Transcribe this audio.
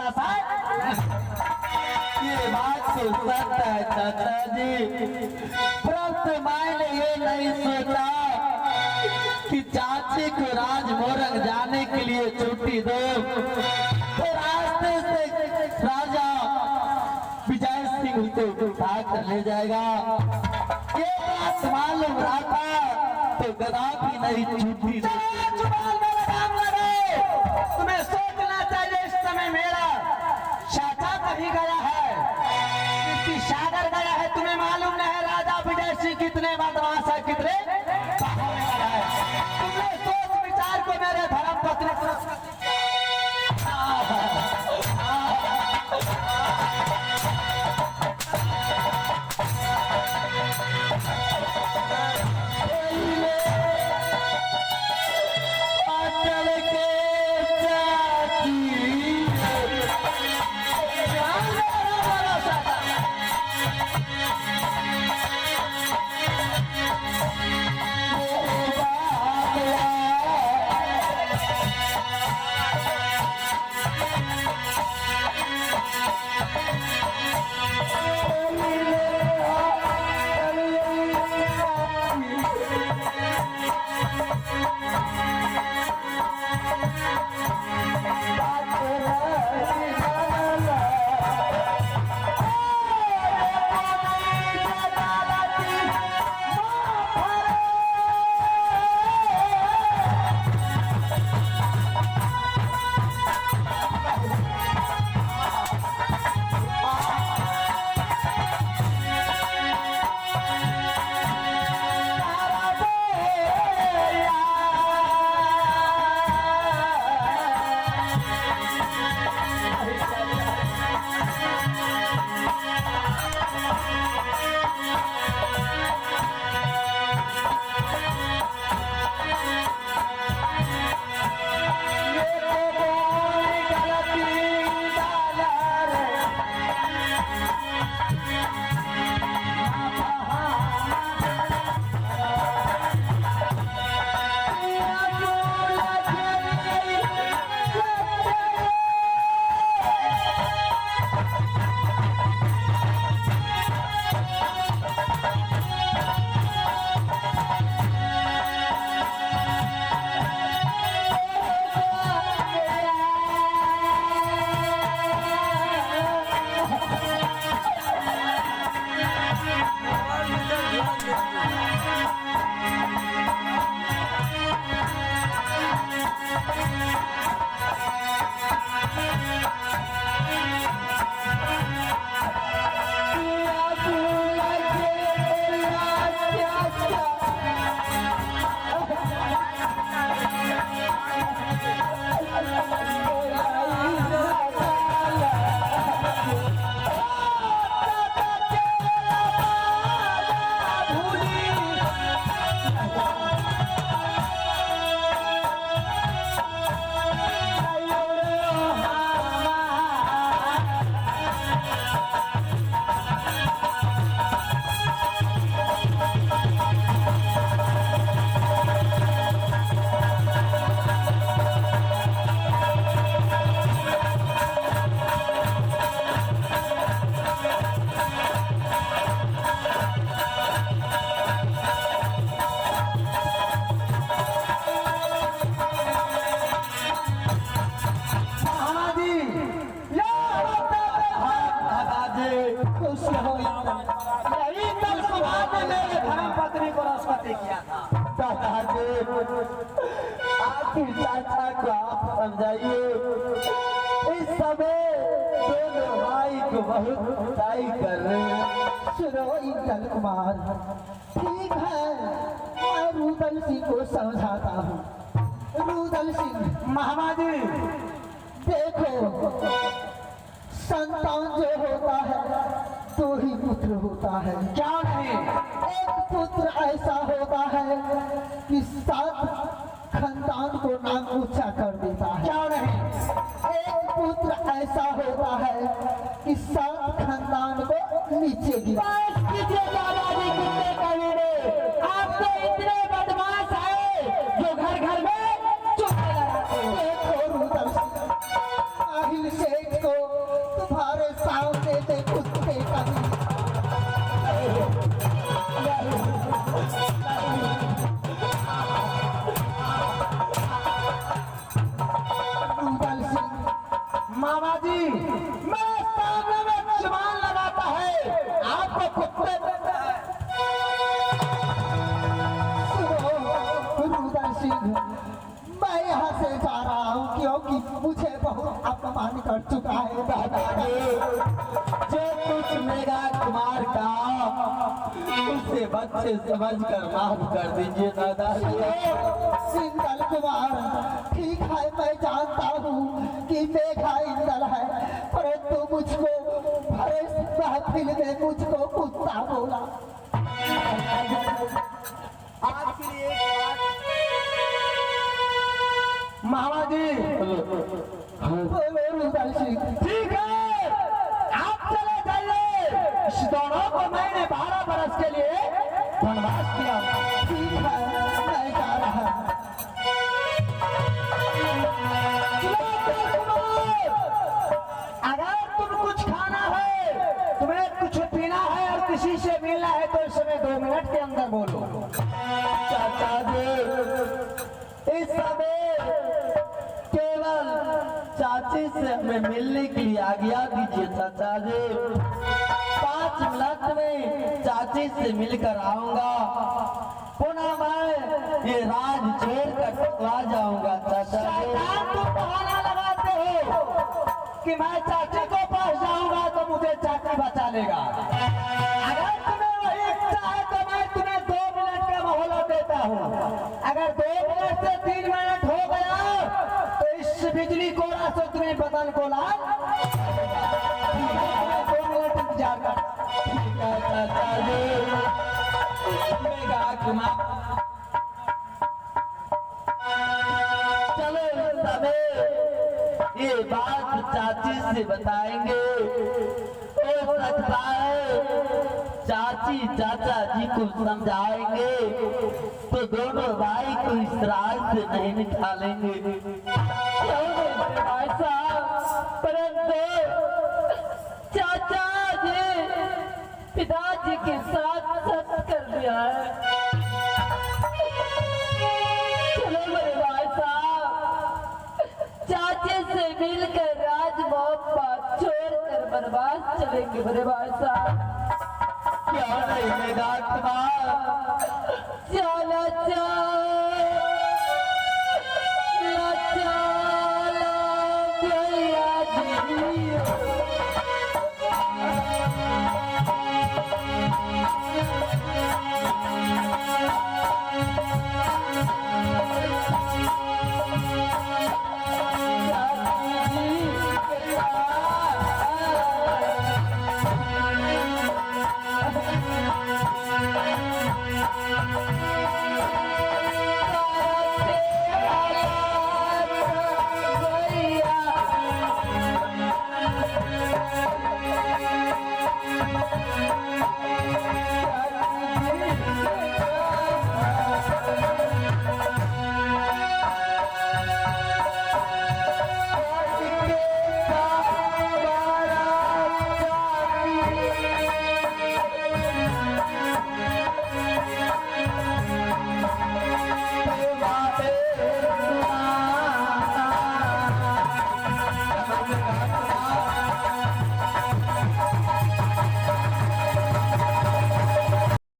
विश्वास है? ये बात तो सच है चाचा जी, परंतु मैंने ये नहीं सोचा कि चाची को राजमोरंग जाने के लिए छुट्टी दो तो रास्ते से राजा विजय सिंह को उठा कर ले जाएगा। ये बात मालूम रहता तो कदापि नहीं छुट्टी दे। तुम्हें सोचना चाहिए इस समय मेरा चाचा कहीं गया है, किसी सागर गया है। तुम्हें मालूम नहीं है राजा विजय सिंह कितने बदमाश है, कितने बाहर गया है। तुमने सोच विचार को मेरे धर्म पत्नी आखिर चाचा को आप समझाइए, इस समय दोनों भाई को बहुत बुराई कर रहे हैं। सुनो इंद्र कुमार, ठीक है मैं रुदल सिंह को समझाता हूँ। रुदल सिंह महाराजी देखो, संतान जो होता है दो ही पुत्र होता है। क्या नहीं? एक पुत्र ऐसा होता है कि सात खानदान को नाम ऊंचा कर देता है। क्या नहीं? एक पुत्र ऐसा होता है कि सात खानदान को नीचे गिरा। आप तो इतने बदमाश है जो घर घर में चुप लगाते हैं। देखो रुदल सिंह, साहिल सेठ को मामा जी मैं सामने में जुबान लगाता है आपको कुत्ते सुनो रुदल सिंह, मैं यहाँ से जा रहा हूँ क्योंकि मुझे बहुत अपमान कर चुका है दादाजी। जो कुछ मेरा कुमार का उसे बच्चे समझ कर माफ कर दीजिए दादाजी। इंदल कुमार, ठीक है मैं जानता हूँ कि मेघा इंदल है, परंतु मुझको भरे महफिल में मुझको कुत्ता बोला। आपके लिए एक बात मामा जी बोलो रुदल सिंह। ठीक है आप चले जाइए। इस दोनों को मैंने 12 बरस के लिए वनवास दिया। ठीक है मैं जा रहा हूँ। अगर तुम कुछ खाना है, तुम्हें कुछ पीना है और किसी से मिलना है तो इस समय 2 मिनट के अंदर बोलो। चाचा जी इस समय केवल चाची से हमें मिलने के लिए आज्ञा दीजिए चाचा जी। 5 मिनट में चाची से मिलकर आऊंगा, पुनः मैं ये राज छोड़ कर टकरा जाऊंगा चाचा जी। शैतान तुम बहाना लगाते हो कि मैं चाची को पास जाऊंगा तो मुझे चाची बचा लेगा। अगर तुम्हें वही इच्छा है तो मैं तुम्हें 2 मिनट का मोहलत देता हूँ। अगर 2 मिनट से 3 मिनट हो गया तो इस बिजली कोड़ा से तुम्हें बदन को लाल 2 मिनट इंतजार कर। चाचा जी मेरा कुमार चलो समय ये बात चाची से बताएंगे। हो सकता है चाची चाचा जी को समझाएंगे तो दोनों भाई को इस राज से नहीं निकालेंगे। क्यों नहीं मेरे भाई साहब, परंतु चाचा जी पिताजी के साथ सच कर दिया है। चलो मेरे भाई साहब, चाचे से मिलकर राजमोहब्बत छोड़कर बनवास चलेंगे मेरे भाई साहब। क्या नहीं मेरा कुमार, चला चला भैया जी। चाची जी